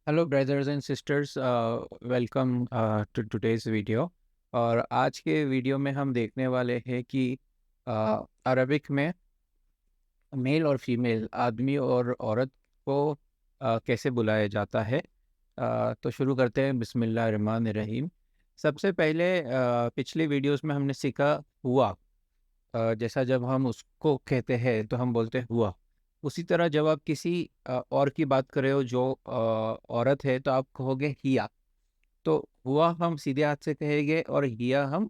Hello brothers and sisters, welcome to today's video. और आज के वीडियो में हम देखने वाले हैं कि अरबिक में मेल और फीमेल, आदमी और औरत को कैसे बुलाया जाता है। तो शुरू करते हैं, बिस्मिल्लाह रहमान रहीम। सबसे पहले पिछले वीडियोस में हमने सीखा हुआ। जैसा जब हम उसको कहते हैं तो हम बोलते हैं हुआ। उसी तरह जब आप किसी और की बात कर रहे हो जो औरत है तो आप कहोगे हिया। तो हुआ हम सीधे हाथ से कहेंगे और हिया हम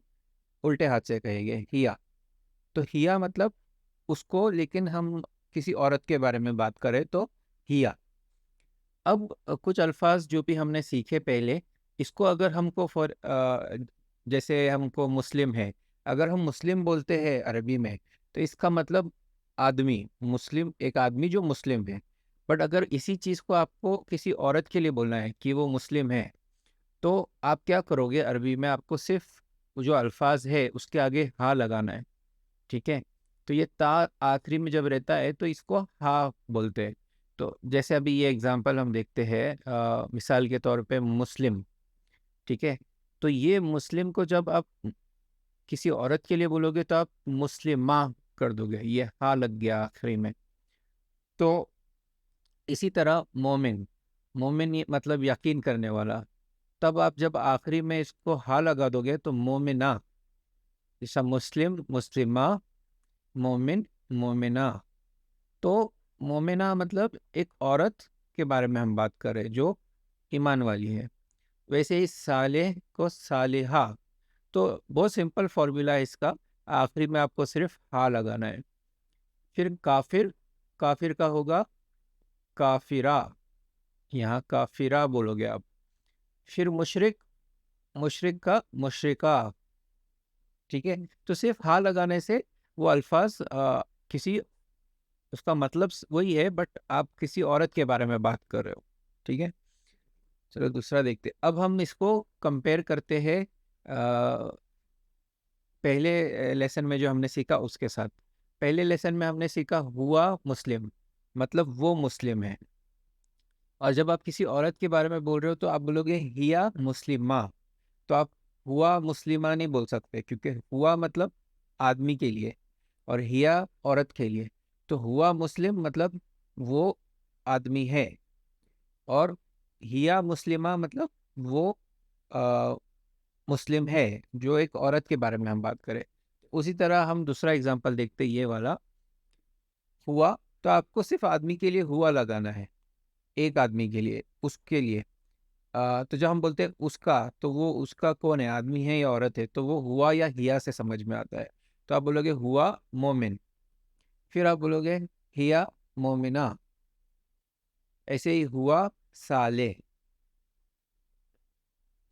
उल्टे हाथ से कहेंगे, हिया। तो हिया मतलब उसको, लेकिन हम किसी औरत के बारे में बात करें तो हिया। अब कुछ अल्फाज जो भी हमने सीखे पहले, इसको अगर हमको जैसे हमको मुस्लिम है, अगर हम मुस्लिम बोलते हैं अरबी में, तो इसका मतलब आदमी, मुस्लिम एक आदमी जो मुस्लिम है। बट अगर इसी चीज़ को आपको किसी औरत के लिए बोलना है कि वो मुस्लिम है, तो आप क्या करोगे अरबी में, आपको सिर्फ वो जो अल्फाज है उसके आगे हा लगाना है। ठीक है। तो ये ता आखिरी में जब रहता है तो इसको हा बोलते हैं। तो जैसे अभी ये एग्जांपल हम देखते हैं, मिसाल के तौर पे मुस्लिम। ठीक है। तो ये मुस्लिम को जब आप किसी औरत के लिए बोलोगे तो आप मुस्लिमा कर दोगे, ये हा लग गया आखिरी में। तो इसी तरह मोमिन, मोमिन ये मतलब यकीन करने वाला। तब आप जब आखिरी में इसको हा लगा दोगे तो मोमिना, जैसा मुस्लिम, मुस्लिमा, मोमिन, मोमिना। तो मोमिना मतलब एक औरत के बारे में हम बात कर रहे हैं जो ईमान वाली है। वैसे ही सालेह को सालिहा। तो बहुत सिंपल फॉर्मूला है इसका, आखिरी में आपको सिर्फ हा लगाना है। फिर काफिर, काफिर का होगा काफिरा, यहाँ काफिरा बोलोगे आप। फिर मुशरिक, मुशरिक का मुशरिका। ठीक है। तो सिर्फ हा लगाने से वो अल्फाज किसी, उसका मतलब वही है, बट आप किसी औरत के बारे में बात कर रहे हो। ठीक है। चलो दूसरा देखते हैं। अब हम इसको कंपेयर करते हैं पहले लेसन में जो हमने सीखा उसके साथ। पहले लेसन में हमने सीखा हुआ मुस्लिम, मतलब वो मुस्लिम है। और जब आप किसी औरत के बारे में बोल रहे हो तो आप बोलोगे हिया मुस्लिमा। तो आप हुआ मुस्लिमा नहीं बोल सकते, क्योंकि हुआ मतलब आदमी के लिए और हिया औरत के लिए। तो हुआ मुस्लिम मतलब वो आदमी है, और हिया मुस्लिमा मतलब वो आ, मुस्लिम है जो एक औरत के बारे में हम बात करें। उसी तरह हम दूसरा एग्जांपल देखते हैं, ये वाला हुआ। तो आपको सिर्फ आदमी के लिए हुआ लगाना है, एक आदमी के लिए, उसके लिए। तो जब हम बोलते हैं उसका, तो वो उसका कौन है, आदमी है या औरत है, तो वो हुआ या हिया से समझ में आता है। तो आप बोलोगे हुआ मोमिन। फिर आप बोलोगे हिया मोमिना। ऐसे ही हुआ साले,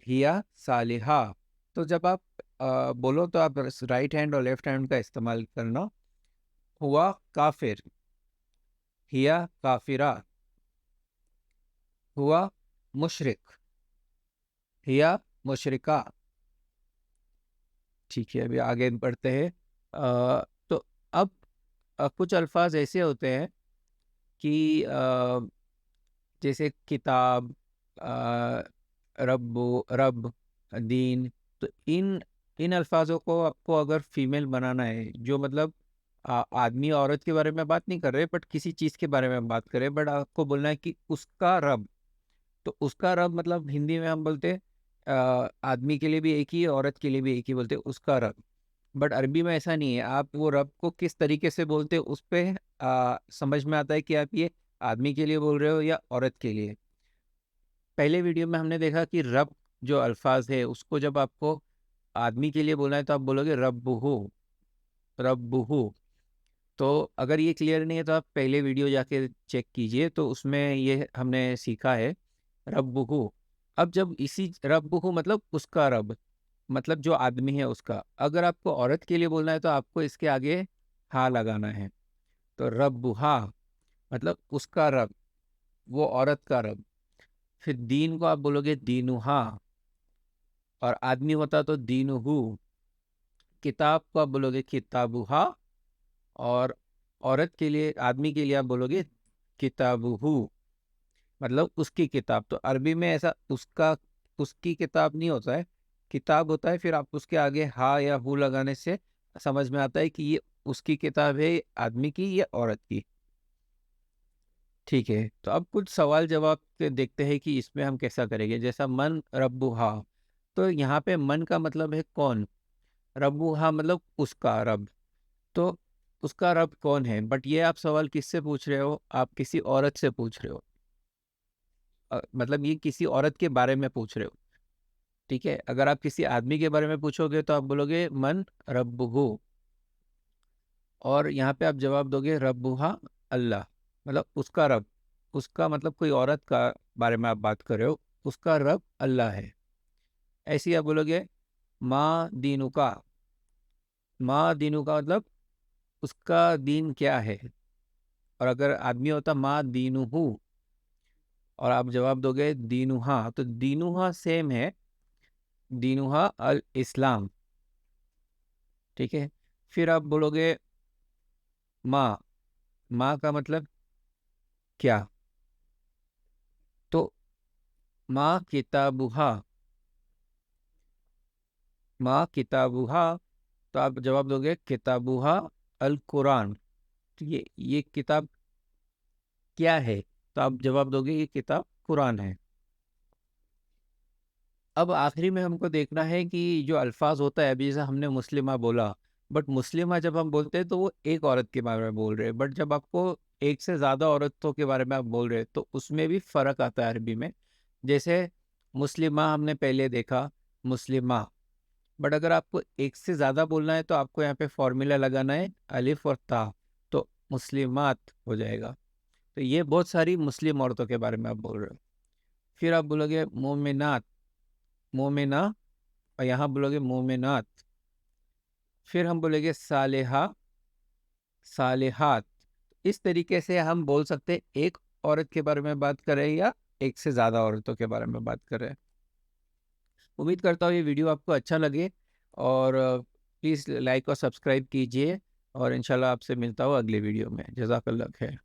हिया सालिहा। तो जब आप बोलो तो आप राइट हैंड और लेफ्ट हैंड का इस्तेमाल करना। हुआ काफिर, हिया काफिरा। हुआ मुशरिक, हिया मुशरिका। ठीक है, अभी आगे बढ़ते हैं। तो अब कुछ अल्फाज ऐसे होते हैं कि जैसे किताब, अ, रब, रब, दीन। तो इन इन अल्फाजों को आपको अगर फीमेल बनाना है, जो मतलब आदमी औरत के बारे में बात नहीं कर रहे, बट किसी चीज़ के बारे में बात कर रहे, बट आपको बोलना है कि उसका रब। तो उसका रब मतलब हिंदी में हम बोलते हैं, आदमी के लिए भी एक ही, औरत के लिए भी एक ही बोलते हैं, उसका रब। बट अरबी में ऐसा नहीं है, आप वो रब को किस तरीके से बोलते हो उस पे समझ में आता है कि आप ये आदमी के लिए बोल रहे हो या औरत के लिए। पहले वीडियो में हमने देखा कि रब जो अल्फाज है उसको जब आपको आदमी के लिए बोलना है तो आप बोलोगे रब्बुहु, रब्बुहु। तो अगर ये क्लियर नहीं है तो आप पहले वीडियो जाके चेक कीजिए, तो उसमें ये हमने सीखा है रब्बुहु। अब जब इसी रब्बुहु मतलब उसका रब, मतलब जो आदमी है उसका, अगर आपको औरत के लिए बोलना है तो आपको इसके आगे हा लगाना है। तो रब्बुहा मतलब उसका रब, वो औरत का रब। फिर दीन को आप बोलोगे दीनुहा, और आदमी होता तो दीनुहु। किताब को आप बोलोगे किताबुहा, और औरत के लिए, आदमी के लिए आप बोलोगे किताबुहु। मतलब उसकी किताब। तो अरबी में ऐसा उसकी किताब नहीं होता है, किताब होता है। फिर आप उसके आगे हा या हु लगाने से समझ में आता है कि ये उसकी किताब है, आदमी की या औरत की। ठीक है, तो अब कुछ सवाल जवाब देखते हैं कि इसमें हम कैसा करेंगे। जैसा मन रब्बुहा, तो यहाँ पे मन का मतलब है कौन, रब्बुहा मतलब उसका रब। तो उसका रब कौन है, बट ये आप सवाल किससे पूछ रहे हो, आप किसी औरत से पूछ रहे हो। मतलब ये किसी औरत के बारे में पूछ रहे हो। ठीक है, अगर आप किसी आदमी के बारे में पूछोगे तो आप बोलोगे मन रब्बुहु, और यहाँ पे आप जवाब दोगे रब्बुहा अल्लाह, मतलब उसका रब। उसका मतलब कोई औरत का बारे में आप बात कर रहे हो, उसका रब अल्लाह है। ऐसे ही आप बोलोगे माँ दीनु का, माँ दीनु का मतलब उसका दीन क्या है। और अगर आदमी होता माँ दीनुहु, और आप जवाब दोगे दीनुहा, तो दीनुहा सेम है, दीनुहा अल इस्लाम। ठीक है, फिर आप बोलोगे माँ, माँ का मतलब क्या, तो माँ किताबुहा, माँ किताबुहा, तो आप जवाब दोगे किताबुहा अल कुरान। तो ये किताब क्या है, तो आप जवाब दोगे ये किताब कुरान है। अब आखिरी में हमको देखना है कि जो अल्फाज होता है, अभी जैसे हमने मुस्लिमा बोला, बट मुस्लिमा जब हम बोलते हैं तो वो एक औरत के बारे में बोल रहे हैं, बट जब आपको एक से ज़्यादा औरतों के बारे में आप बोल रहे हैं तो उसमें भी फ़र्क आता है अरबी में। जैसे मुस्लिमा हमने पहले देखा, मुस्लिमा, बट अगर आपको एक से ज़्यादा बोलना है तो आपको यहाँ पे फॉर्मूला लगाना है अलिफ और ता, तो मुस्लिमात हो जाएगा। तो ये बहुत सारी मुस्लिम औरतों के बारे में आप बोल रहे हो। फिर आप बोलोगे मोमिनात, मोमिना, और यहाँ बोलोगे मोमिनात। फिर हम बोलेंगे सालेहा, सालेहात। इस तरीके से हम बोल सकते हैं एक औरत के बारे में बात करें या एक से ज़्यादा औरतों के बारे में बात करें। उम्मीद करता हूँ ये वीडियो आपको अच्छा लगे, और प्लीज़ लाइक और सब्सक्राइब कीजिए, और इंशाल्लाह आपसे मिलता हूँ अगले वीडियो में। जज़ाकल्लाह खैर।